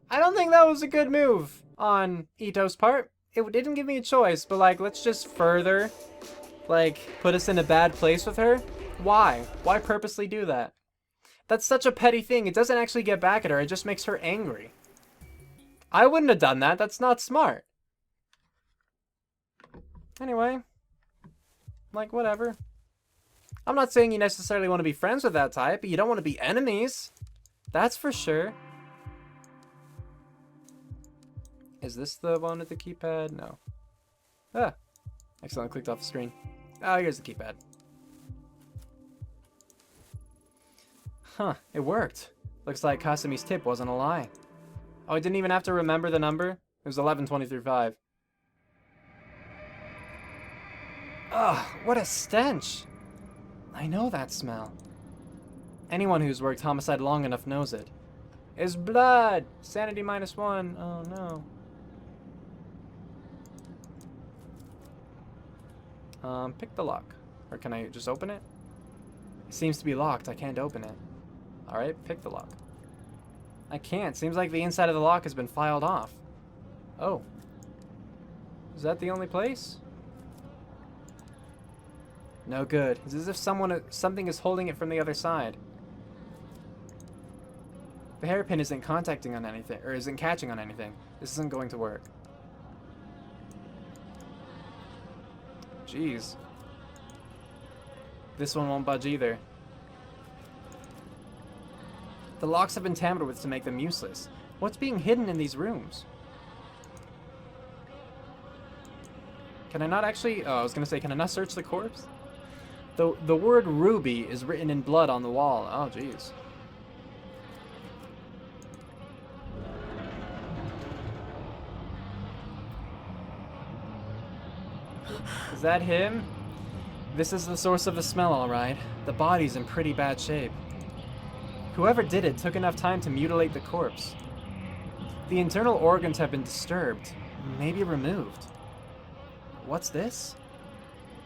I don't think that was a good move on Ito's part. It didn't give me a choice, but like, let's just further, like, put us in a bad place with her. Why? Why purposely do that? That's such a petty thing. It doesn't actually get back at her. It just makes her angry. I wouldn't have done that. That's not smart. Anyway, like, whatever. I'm not saying you necessarily want to be friends with that type, but you don't want to be enemies. That's for sure. Is this the one with the keypad? No. Ah. Accidentally clicked off the screen. Oh, here's the keypad. Huh, it worked. Looks like Kasumi's tip wasn't a lie. Oh, I didn't even have to remember the number? It was 11:20 through 5. Ugh, what a stench. I know that smell. Anyone who's worked homicide long enough knows it. It's blood! Sanity -1. Oh no. Pick the lock. Or can I just open it? It seems to be locked. I can't open it. Alright, pick the lock. I can't. Seems like the inside of the lock has been filed off. Oh. Is that the only place? No good. It's as if something is holding it from the other side. The hairpin isn't contacting on anything, or isn't catching on anything. This isn't going to work. Jeez. This one won't budge either. The locks have been tampered with to make them useless. What's being hidden in these rooms? Can I not actually... Oh, I was gonna say, can I not search the corpse? The word Ruby is written in blood on the wall. Oh, jeez. Is that him? This is the source of the smell, alright. The body's in pretty bad shape. Whoever did it took enough time to mutilate the corpse. The internal organs have been disturbed, maybe removed. What's this?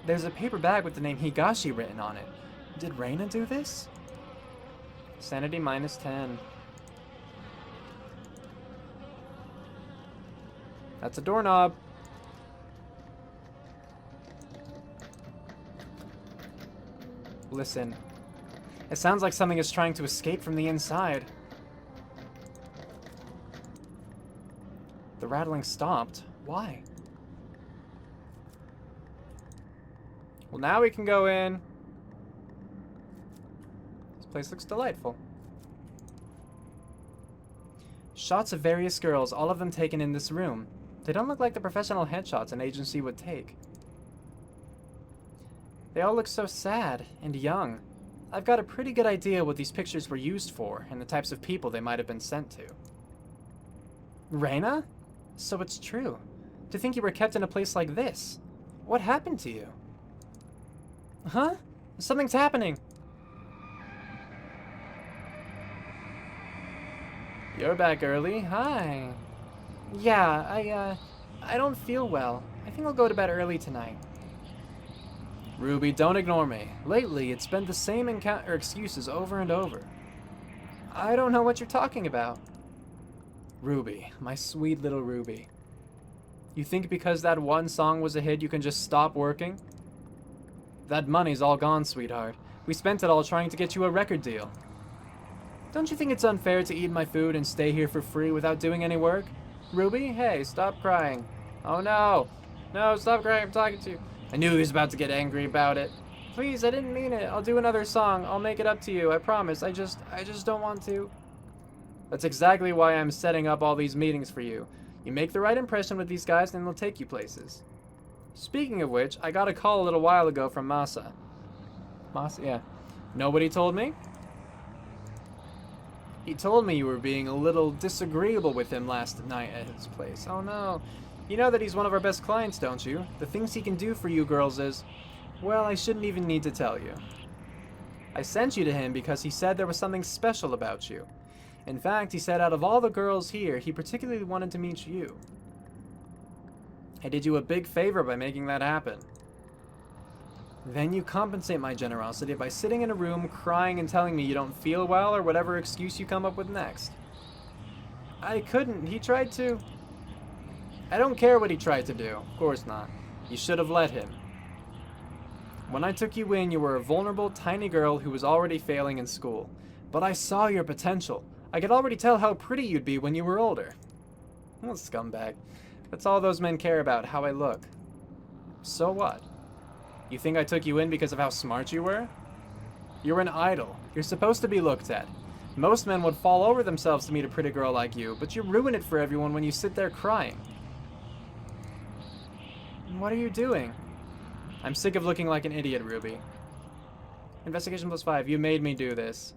There's a paper bag with the name Higashi written on it. Did Reina do this? Sanity -10. That's a doorknob. Listen. It sounds like something is trying to escape from the inside. The rattling stopped. Why? Well, now we can go in. This place looks delightful. Shots of various girls, all of them taken in this room. They don't look like the professional headshots an agency would take. They all look so sad and young. I've got a pretty good idea what these pictures were used for and the types of people they might have been sent to. Reina? So it's true. To think you were kept in a place like this. What happened to you? Huh? Something's happening. You're back early. Hi. Yeah, I don't feel well. I think I'll go to bed early tonight. Ruby, don't ignore me. Lately, it's been the same excuses over and over. I don't know what you're talking about. Ruby, my sweet little Ruby. You think because that one song was a hit, you can just stop working? That money's all gone, sweetheart. We spent it all trying to get you a record deal. Don't you think it's unfair to eat my food and stay here for free without doing any work? Ruby, hey, stop crying. Oh no. No, stop crying, I'm talking to you. I knew he was about to get angry about it. Please, I didn't mean it. I'll do another song. I'll make it up to you, I promise. I just don't want to. That's exactly why I'm setting up all these meetings for you. You make the right impression with these guys and they'll take you places. Speaking of which, I got a call a little while ago from Masa. Masa, yeah. Nobody told me? He told me you were being a little disagreeable with him last night at his place. Oh no. You know that he's one of our best clients, don't you? The things he can do for you girls is... Well, I shouldn't even need to tell you. I sent you to him because he said there was something special about you. In fact, he said out of all the girls here, he particularly wanted to meet you. I did you a big favor by making that happen. Then you compensate my generosity by sitting in a room crying and telling me you don't feel well or whatever excuse you come up with next. I couldn't. He tried to... I don't care what he tried to do. Of course not. You should have let him. When I took you in, you were a vulnerable, tiny girl who was already failing in school. But I saw your potential. I could already tell how pretty you'd be when you were older. What a scumbag. That's all those men care about, how I look. So what? You think I took you in because of how smart you were? You're an idol. You're supposed to be looked at. Most men would fall over themselves to meet a pretty girl like you, but you ruin it for everyone when you sit there crying. What are you doing? I'm sick of looking like an idiot, Ruby. Investigation +5. You made me do this.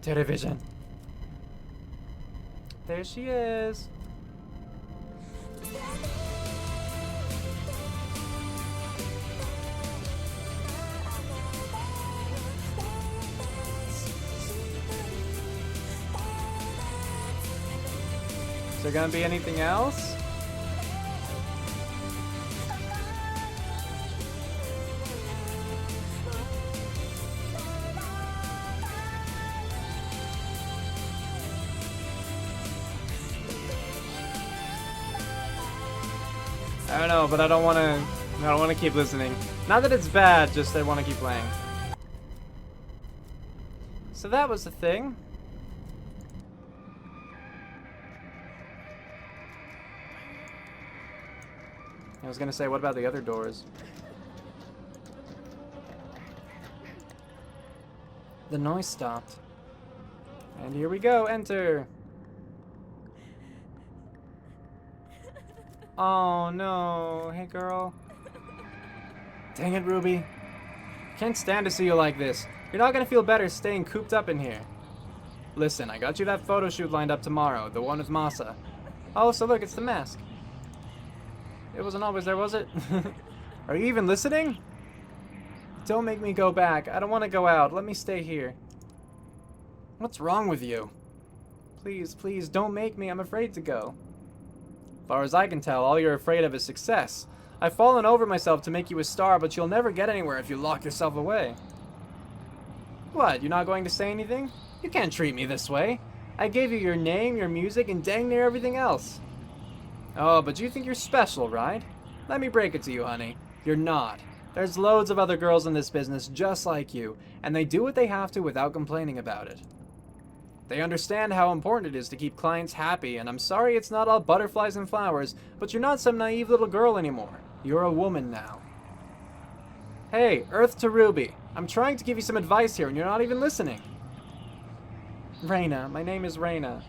Television. There she is. Is there gonna be anything else? I don't know, but I don't want to keep listening. Not that it's bad, just I want to keep playing. So that was the thing. I was gonna say, what about the other doors? The noise stopped. And here we go, enter. Oh no, hey girl. Dang it, Ruby. Can't stand to see you like this. You're not gonna feel better staying cooped up in here. Listen, I got you that photo shoot lined up tomorrow, the one with Masa. Oh, so look, it's the mask. It wasn't always there, was it? Are you even listening? Don't make me go back. I don't want to go out. Let me stay here. What's wrong with you? Please, please, don't make me. I'm afraid to go. As far as I can tell, all you're afraid of is success. I've fallen over myself to make you a star, but you'll never get anywhere if you lock yourself away. What, you're not going to say anything? You can't treat me this way. I gave you your name, your music, and dang near everything else. Oh, but you think you're special, right? Let me break it to you, honey. You're not. There's loads of other girls in this business just like you, and they do what they have to without complaining about it. They understand how important it is to keep clients happy, and I'm sorry it's not all butterflies and flowers, but you're not some naive little girl anymore. You're a woman now. Hey, Earth to Ruby. I'm trying to give you some advice here, and you're not even listening. Reina. My name is Reina.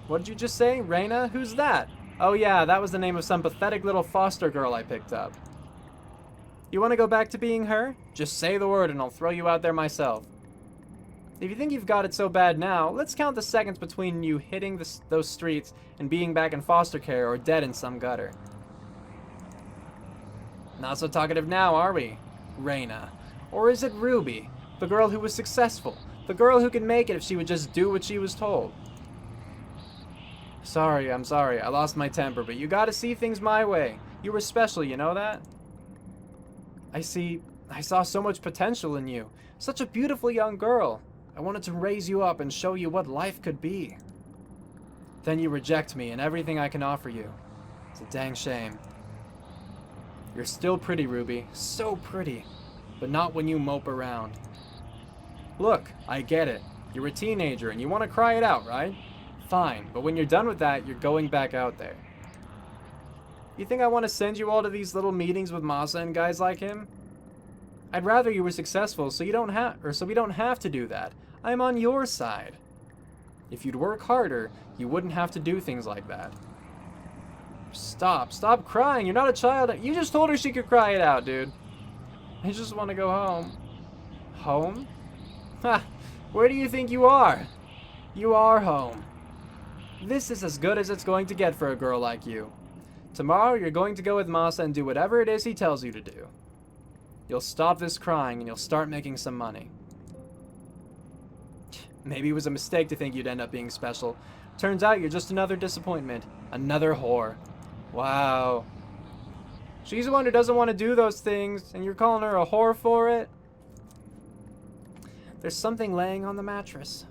What did you just say? Reina? Who's that? Oh yeah, that was the name of some pathetic little foster girl I picked up. You want to go back to being her? Just say the word and I'll throw you out there myself. If you think you've got it so bad now, let's count the seconds between you hitting those streets and being back in foster care or dead in some gutter. Not so talkative now, are we, Reina? Or is it Ruby, the girl who was successful, the girl who could make it if she would just do what she was told? Sorry, I'm sorry, I lost my temper, but you gotta see things my way. You were special, you know that? I saw so much potential in you. Such a beautiful young girl. I wanted to raise you up and show you what life could be. Then you reject me and everything I can offer you. It's a dang shame. You're still pretty, Ruby. So pretty. But not when you mope around. Look, I get it. You're a teenager and you want to cry it out, right? Fine, but when you're done with that, you're going back out there. You think I want to send you all to these little meetings with Masa and guys like him? I'd rather you were successful so we don't have to do that. I'm on your side. If you'd work harder, you wouldn't have to do things like that. Stop crying. You're not a child. You just told her she could cry it out, dude. I just want to go home. Home? Ha! Where do you think you are? You are home. This is as good as it's going to get for a girl like you. Tomorrow you're going to go with Masa and do whatever it is he tells you to do. You'll stop this crying and you'll start making some money. Maybe it was a mistake to think you'd end up being special. Turns out you're just another disappointment. Another whore. Wow. She's the one who doesn't want to do those things, and you're calling her a whore for it? There's something laying on the mattress.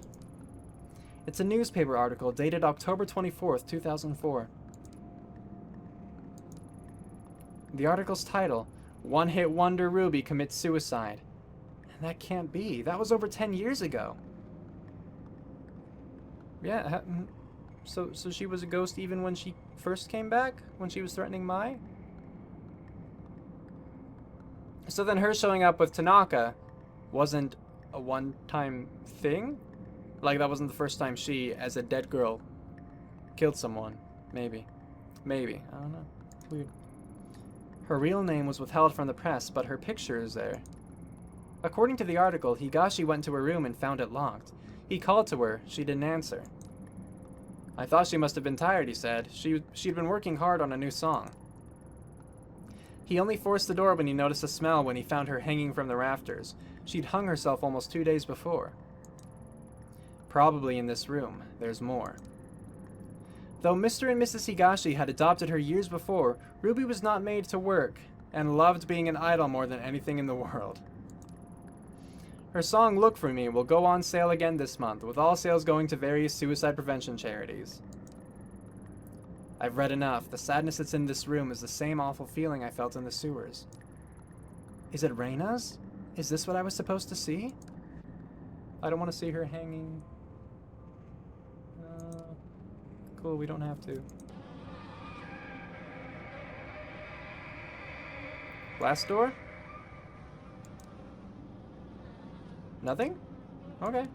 It's a newspaper article dated October 24th, 2004. The article's title, One-Hit Wonder Ruby Commits Suicide. And that can't be. That was over 10 years ago. Yeah, so she was a ghost even when she first came back? When she was threatening Mai? So then her showing up with Tanaka wasn't a one-time thing? Like that wasn't the first time she, as a dead girl, killed someone. Maybe. Maybe. I don't know. Weird. Her real name was withheld from the press, but her picture is there. According to the article, Higashi went to her room and found it locked. He called to her. She didn't answer. I thought she must have been tired, he said. She'd been working hard on a new song. He only forced the door when he noticed a smell when he found her hanging from the rafters. She'd hung herself almost 2 days before. Probably in this room. There's more. Though Mr. and Mrs. Higashi had adopted her years before, Ruby was not made to work, and loved being an idol more than anything in the world. Her song Look For Me will go on sale again this month, with all sales going to various suicide prevention charities. I've read enough. The sadness that's in this room is the same awful feeling I felt in the sewers. Is it Reina's? Is this what I was supposed to see? I don't want to see her hanging. Cool, we don't have to. Last door? Nothing? Okay.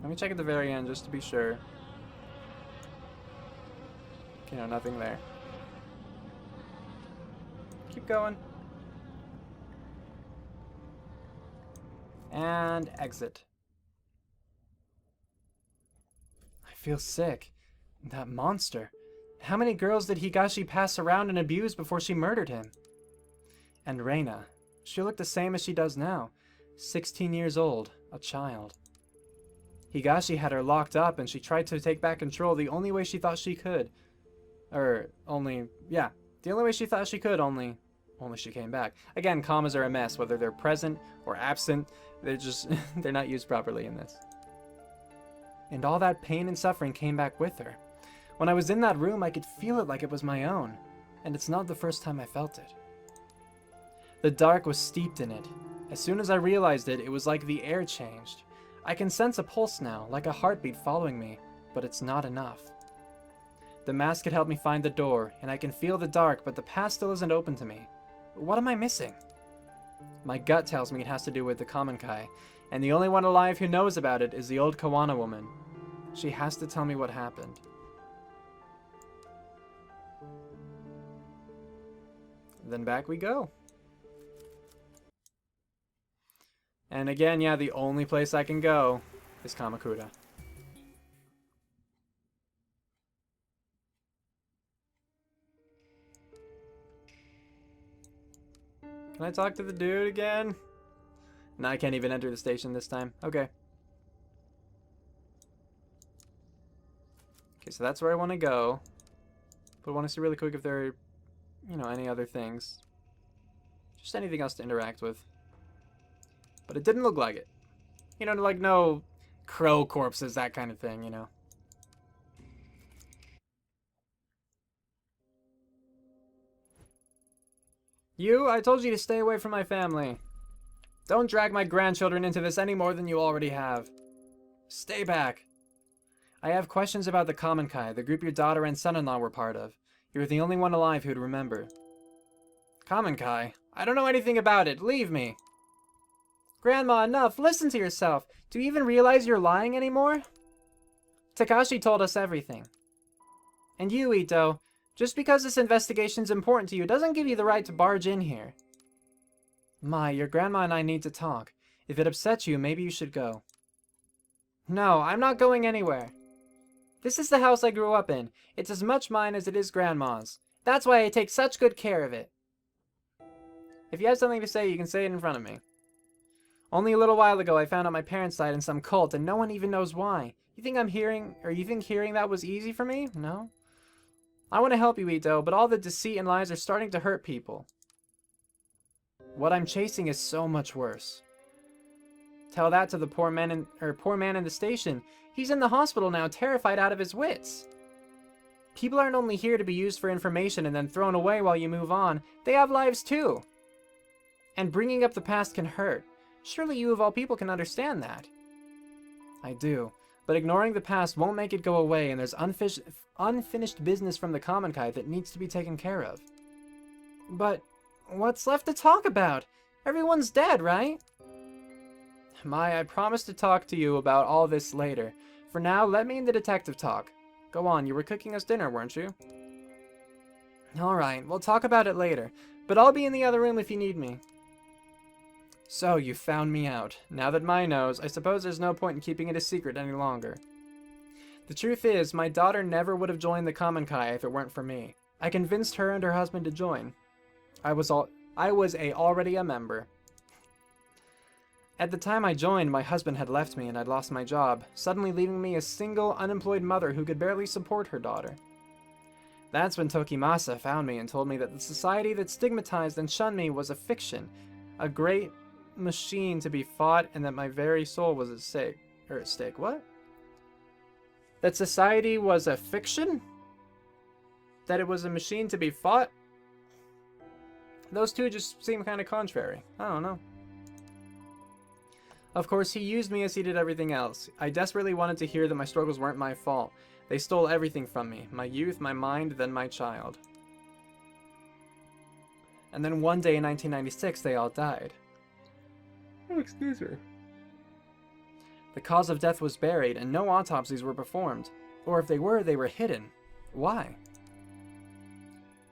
Let me check at the very end just to be sure. Okay, no, nothing there. Keep going. And exit. I feel sick. That monster. How many girls did Higashi pass around and abuse before she murdered him? And Reina. She looked the same as she does now. 16 years old. A child. Higashi had her locked up and she tried to take back control the only way she thought she could. The only way she thought she could, only she came back. Again, commas are a mess, whether they're present or absent. They're not used properly in this. And all that pain and suffering came back with her. When I was in that room, I could feel it like it was my own. And it's not the first time I felt it. The dark was steeped in it. As soon as I realized it, it was like the air changed. I can sense a pulse now, like a heartbeat following me, but it's not enough. The mask had helped me find the door, and I can feel the dark, but the path still isn't open to me. What am I missing? My gut tells me it has to do with the Common Kai, and the only one alive who knows about it is the old Kawana woman. She has to tell me what happened. Then back we go. And again, yeah, the only place I can go is Kamakura. Can I talk to the dude again? No, I can't even enter the station this time. Okay. Okay, so that's where I want to go. But I want to see really quick if there are, any other things. Just anything else to interact with. But it didn't look like it. Like no crow corpses, that kind of thing, I told you to stay away from my family. Don't drag my grandchildren into this any more than you already have. Stay back. I have questions about the Common Kai, the group your daughter and son-in-law were part of. You're the only one alive who'd remember. Common Kai? I don't know anything about it. Leave me. Grandma, enough. Listen to yourself. Do you even realize you're lying anymore? Takashi told us everything. And you, Ito, just because this investigation's important to you doesn't give you the right to barge in here. Mai, your grandma and I need to talk. If it upsets you, maybe you should go. No, I'm not going anywhere. This is the house I grew up in. It's as much mine as it is Grandma's. That's why I take such good care of it. If you have something to say, you can say it in front of me. Only a little while ago, I found out my parents died in some cult, and no one even knows why. You think hearing that was easy for me? No? I want to help you, Ito, but all the deceit and lies are starting to hurt people. What I'm chasing is so much worse. Tell that to the poor man in the station. He's in the hospital now, terrified out of his wits. People aren't only here to be used for information and then thrown away while you move on. They have lives too. And bringing up the past can hurt. Surely you of all people can understand that. I do. But ignoring the past won't make it go away, and there's unfinished business from the Common Kai that needs to be taken care of. But what's left to talk about? Everyone's dead, right? Mai, I promise to talk to you about all this later. For now, let me and the detective talk. Go on, you were cooking us dinner, weren't you? Alright, we'll talk about it later, but I'll be in the other room if you need me. So, you found me out. Now that Mai knows, I suppose there's no point in keeping it a secret any longer. The truth is, my daughter never would have joined the Common Kai if it weren't for me. I convinced her and her husband to join. I was already a member. At the time I joined, my husband had left me and I'd lost my job, suddenly leaving me a single, unemployed mother who could barely support her daughter. That's when Tokimasa found me and told me that the society that stigmatized and shunned me was a fiction, a great machine to be fought, and that my very soul was at stake. What? That society was a fiction? That it was a machine to be fought? Those two just seem kind of contrary. I don't know. Of course, he used me as he did everything else. I desperately wanted to hear that my struggles weren't my fault. They stole everything from me. My youth, my mind, then my child. And then one day in 1996, they all died. Oh, excuse me. The cause of death was buried, and no autopsies were performed. Or if they were hidden. Why?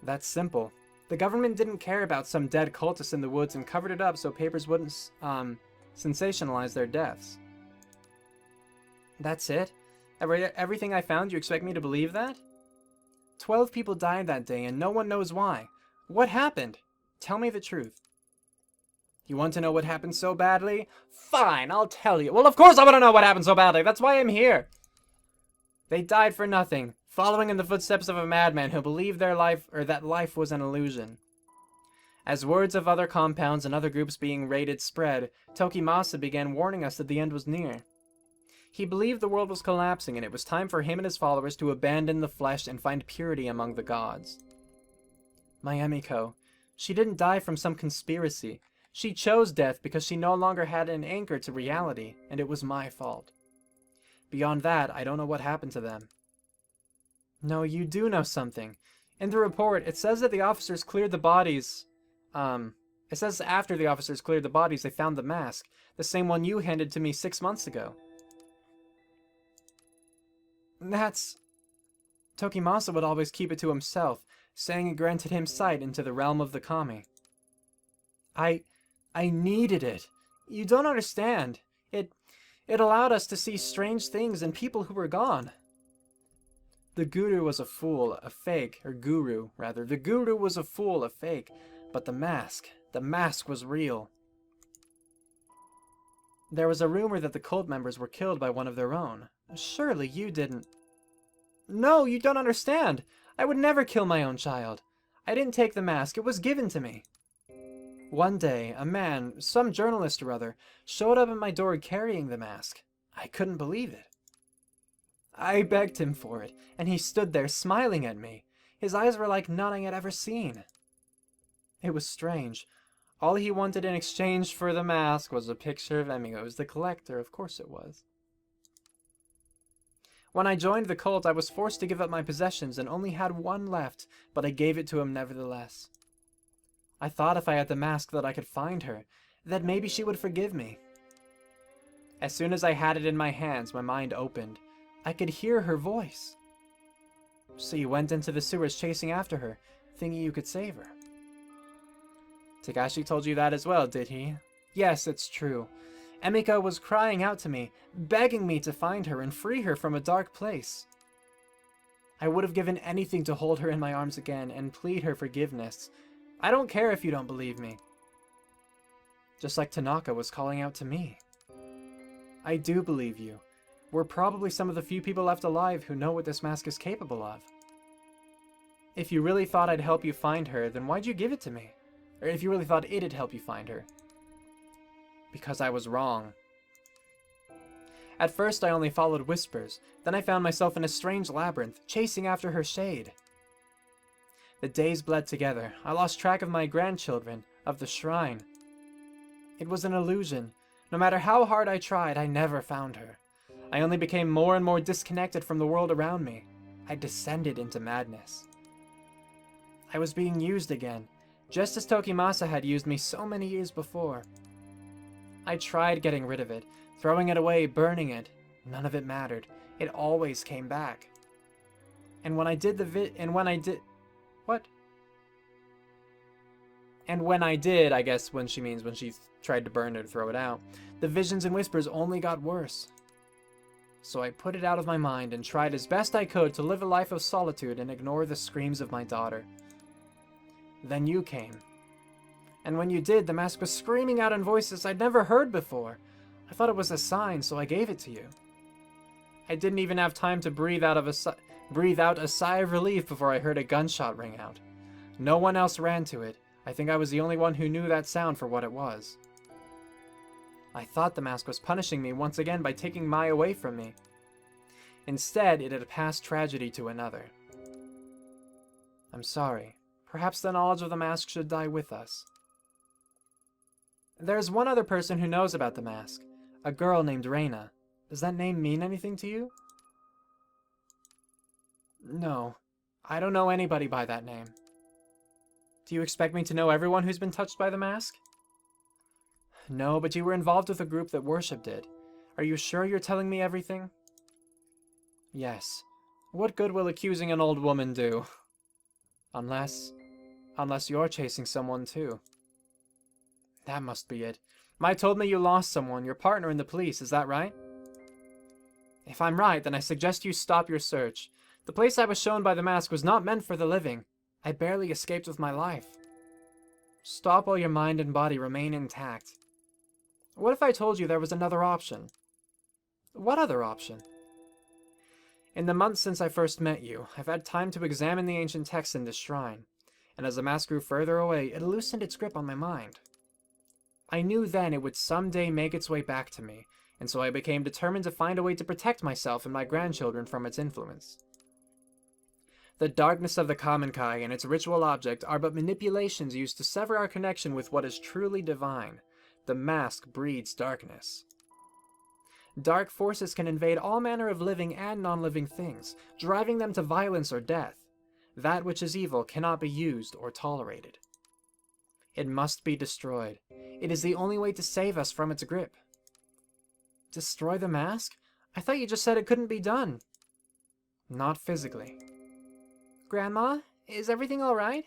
That's simple. The government didn't care about some dead cultist in the woods and covered it up so papers wouldn't, sensationalize their deaths. That's it? Everything I found, you expect me to believe that? 12 people died that day and no one knows why. What happened? Tell me the truth. You want to know what happened so badly? Fine, I'll tell you. Well, of course I want to know what happened so badly. That's why I'm here. They died for nothing, following in the footsteps of a madman who believed that life was an illusion. As words of other compounds and other groups being raided spread, Tokimasa began warning us that the end was near. He believed the world was collapsing and it was time for him and his followers to abandon the flesh and find purity among the gods. My Emiko, she didn't die from some conspiracy. She chose death because she no longer had an anchor to reality, and it was my fault. Beyond that, I don't know what happened to them. No, you do know something. In the report, it says that the officers cleared the bodies... It says after the officers cleared the bodies, they found the mask. The same one you handed to me 6 months ago. That's... Tokimasa would always keep it to himself, saying it granted him sight into the realm of the kami. I needed it. You don't understand. It allowed us to see strange things and people who were gone. The guru was a fool, a fake, or guru, rather. The guru was a fool, a fake. But the mask was real. There was a rumor that the cult members were killed by one of their own. Surely you didn't... No, you don't understand. I would never kill my own child. I didn't take the mask. It was given to me. One day, a man, some journalist or other, showed up at my door carrying the mask. I couldn't believe it. I begged him for it, and he stood there smiling at me. His eyes were like none I had ever seen. It was strange. All he wanted in exchange for the mask was a picture of Emiko. It was the collector, of course it was. When I joined the cult, I was forced to give up my possessions and only had one left, but I gave it to him nevertheless. I thought if I had the mask that I could find her, that maybe she would forgive me. As soon as I had it in my hands, my mind opened. I could hear her voice. So you went into the sewers chasing after her, thinking you could save her. Takashi told you that as well, did he? Yes, it's true. Emiko was crying out to me, begging me to find her and free her from a dark place. I would have given anything to hold her in my arms again and plead her forgiveness. I don't care if you don't believe me. Just like Tanaka was calling out to me. I do believe you. We're probably some of the few people left alive who know what this mask is capable of. If you really thought I'd help you find her, then why'd you give it to me? Or if you really thought it'd help you find her. Because I was wrong. At first I only followed whispers, then I found myself in a strange labyrinth, chasing after her shade. The days bled together. I lost track of my grandchildren, of the shrine. It was an illusion. No matter how hard I tried, I never found her. I only became more and more disconnected from the world around me. I descended into madness. I was being used again, just as Tokimasa had used me so many years before. I tried getting rid of it, throwing it away, burning it. None of it mattered. It always came back. And when I did, I guess when she means when she tried to burn it or throw it out, the visions and whispers only got worse. So I put it out of my mind and tried as best I could to live a life of solitude and ignore the screams of my daughter. Then you came. And when you did, the mask was screaming out in voices I'd never heard before. I thought it was a sign, so I gave it to you. I didn't even have time to breathe out a sigh of relief before I heard a gunshot ring out. No one else ran to it. I think I was the only one who knew that sound for what it was. I thought the mask was punishing me once again by taking Mai away from me. Instead, it had passed tragedy to another. I'm sorry. Perhaps the knowledge of the mask should die with us. There's one other person who knows about the mask. A girl named Reina. Does that name mean anything to you? No. I don't know anybody by that name. Do you expect me to know everyone who's been touched by the mask? No, but you were involved with a group that worshipped it. Are you sure you're telling me everything? Yes. What good will accusing an old woman do? Unless you're chasing someone too. That must be it. Mai told me you lost someone, your partner in the police, is that right? If I'm right, then I suggest you stop your search. The place I was shown by the mask was not meant for the living. I barely escaped with my life. Stop while your mind and body remain intact. What if I told you there was another option? What other option? In the months since I first met you, I've had time to examine the ancient texts in this shrine, and as the mask grew further away, it loosened its grip on my mind. I knew then it would someday make its way back to me, and so I became determined to find a way to protect myself and my grandchildren from its influence. The darkness of the common Kai and its ritual object are but manipulations used to sever our connection with what is truly divine. The mask breeds darkness. Dark forces can invade all manner of living and non-living things, driving them to violence or death. That which is evil cannot be used or tolerated. It must be destroyed. It is the only way to save us from its grip. Destroy the mask? I thought you just said it couldn't be done. Not physically. Grandma, is everything all right?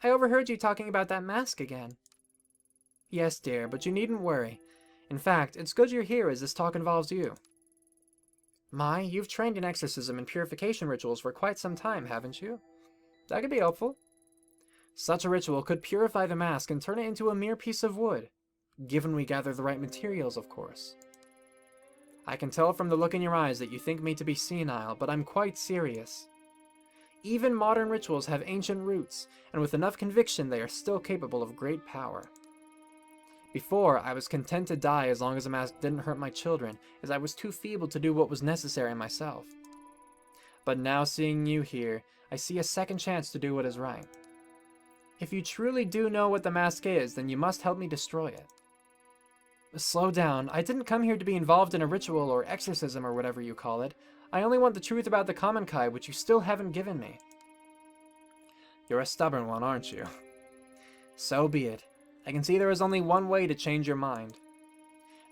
I overheard you talking about that mask again. Yes, dear, but you needn't worry. In fact, it's good you're here as this talk involves you. Mai, you've trained in exorcism and purification rituals for quite some time, haven't you? That could be helpful. Such a ritual could purify the mask and turn it into a mere piece of wood, given we gather the right materials, of course. I can tell from the look in your eyes that you think me to be senile, but I'm quite serious. Even modern rituals have ancient roots, and with enough conviction they are still capable of great power. Before, I was content to die as long as the mask didn't hurt my children, as I was too feeble to do what was necessary myself. But now seeing you here, I see a second chance to do what is right. If you truly do know what the mask is, then you must help me destroy it. Slow down, I didn't come here to be involved in a ritual or exorcism or whatever you call it. I only want the truth about the common Kai, which you still haven't given me. You're a stubborn one, aren't you? So be it. I can see there is only one way to change your mind.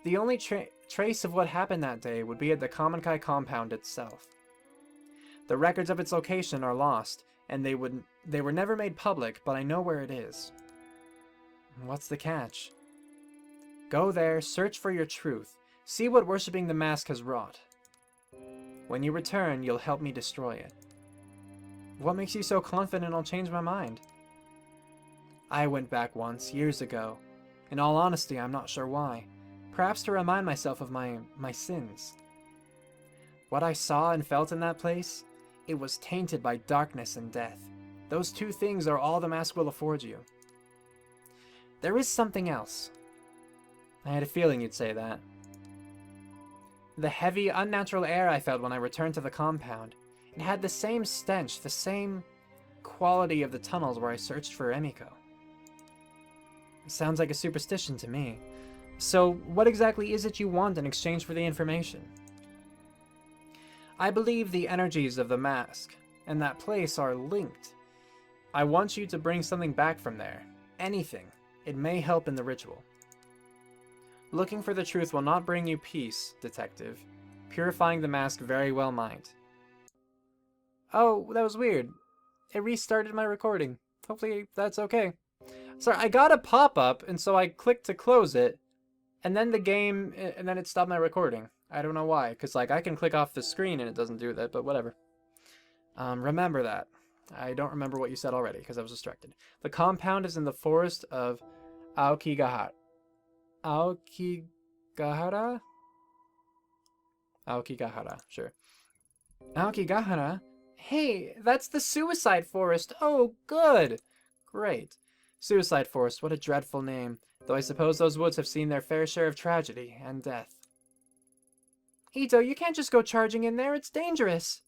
The only trace of what happened that day would be at the common Kai compound itself. The records of its location are lost, and they were never made public, but I know where it is. What's the catch? Go there, search for your truth, see what worshipping the mask has wrought. When you return, you'll help me destroy it. What makes you so confident I'll change my mind? I went back once, years ago. In all honesty, I'm not sure why. Perhaps to remind myself of my sins. What I saw and felt in that place, It was tainted by darkness and death. Those two things are all the mask will afford you. There is something else. I had a feeling you'd say that. The heavy, unnatural air I felt when I returned to the compound. It had the same stench, the same quality of the tunnels where I searched for Emiko. It sounds like a superstition to me. So, what exactly is it you want in exchange for the information? I believe the energies of the mask and that place are linked. I want you to bring something back from there. Anything. It may help in the ritual. Looking for the truth will not bring you peace, detective. Purifying the mask very well might. Oh, that was weird. It restarted my recording. Hopefully that's okay. Sorry, I got a pop-up, and so I clicked to close it, and then it stopped my recording. I don't know why, because like I can click off the screen and it doesn't do that, but whatever. Remember that. I don't remember what you said already, because I was distracted. The compound is in the forest of Aokigahara. Aokigahara? Aokigahara, sure. Aokigahara? Hey, that's the suicide forest. Oh, good. Great. Suicide forest, what a dreadful name. Though I suppose those woods have seen their fair share of tragedy and death. Ito, you can't just go charging in there. It's dangerous.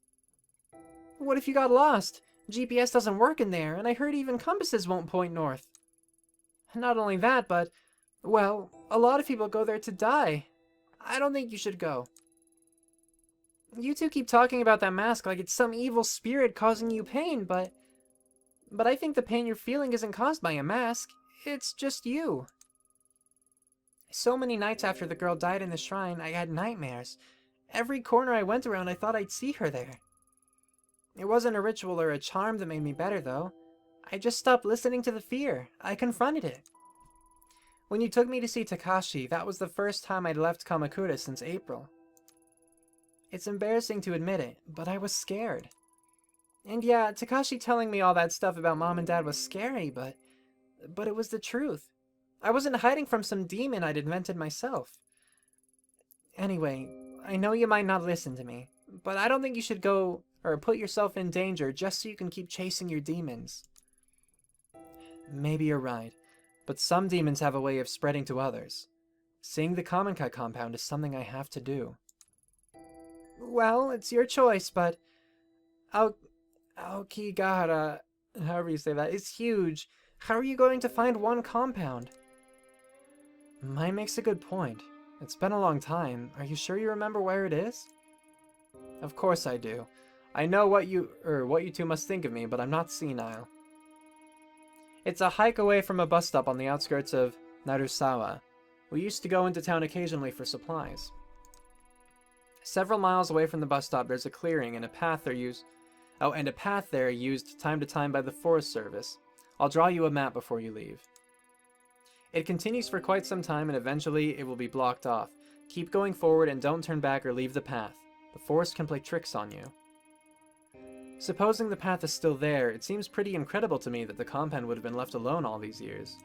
What if you got lost? GPS doesn't work in there, and I heard even compasses won't point north. Not only that, but, well, a lot of people go there to die. I don't think you should go. You two keep talking about that mask like it's some evil spirit causing you pain, but I think the pain you're feeling isn't caused by a mask. It's just you. So many nights after the girl died in the shrine, I had nightmares. Every corner I went around, I thought I'd see her there. It wasn't a ritual or a charm that made me better, though. I just stopped listening to the fear. I confronted it. When you took me to see Takashi, that was the first time I'd left Kamakura since April. It's embarrassing to admit it, but I was scared. And yeah, Takashi telling me all that stuff about Mom and Dad was scary, but it was the truth. I wasn't hiding from some demon I'd invented myself. Anyway, I know you might not listen to me, but I don't think you should go or put yourself in danger just so you can keep chasing your demons. Maybe you're right, but some demons have a way of spreading to others. Seeing the Kamenkai compound is something I have to do. Well, it's your choice, but Aokigahara, however you say that, is huge. How are you going to find one compound? Mai makes a good point. It's been a long time. Are you sure you remember where it is? Of course I do. I know what you two must think of me, but I'm not senile. It's a hike away from a bus stop on the outskirts of Narusawa. We used to go into town occasionally for supplies. Several miles away from the bus stop, there's a clearing and a path there used time to time by the Forest Service. I'll draw you a map before you leave. It continues for quite some time and eventually it will be blocked off. Keep going forward and don't turn back or leave the path. The forest can play tricks on you. Supposing the path is still there, it seems pretty incredible to me that the compound would have been left alone all these years.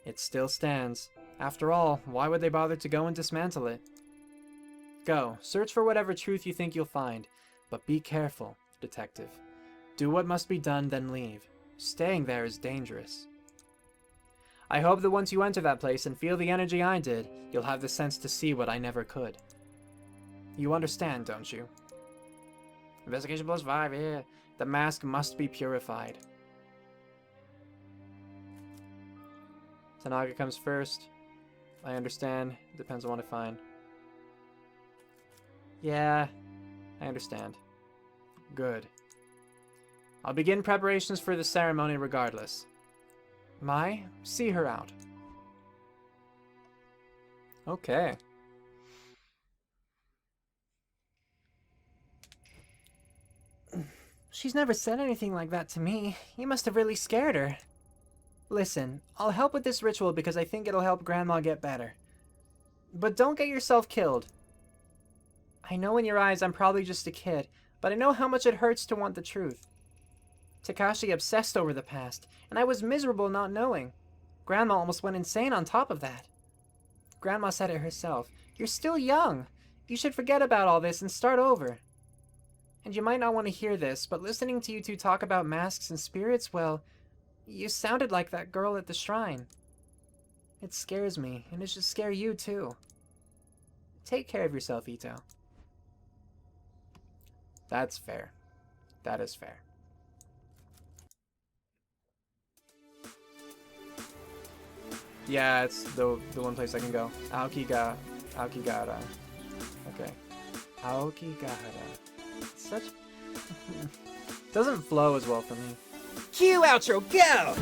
It still stands. After all, why would they bother to go and dismantle it? Go, search for whatever truth you think you'll find, but be careful, detective. Do what must be done, then leave. Staying there is dangerous. I hope that once you enter that place and feel the energy I did, you'll have the sense to see what I never could. You understand, don't you? Investigation +5, yeah. The mask must be purified. Tanaga comes first. I understand. Depends on what I find. Yeah, I understand. Good. I'll begin preparations for the ceremony regardless. Mai, see her out. Okay. She's never said anything like that to me. You must have really scared her. Listen, I'll help with this ritual because I think it'll help Grandma get better. But don't get yourself killed. I know in your eyes I'm probably just a kid, but I know how much it hurts to want the truth. Takashi obsessed over the past, and I was miserable not knowing. Grandma almost went insane on top of that. Grandma said it herself. You're still young. You should forget about all this and start over. And you might not want to hear this, but listening to you two talk about masks and spirits, well, you sounded like that girl at the shrine. It scares me, and it should scare you too. Take care of yourself, Ito. That's fair. That is fair. Yeah, it's the one place I can go. Aokigahara. Okay. Aokigahara. Such... doesn't flow as well for me. Cue outro, go!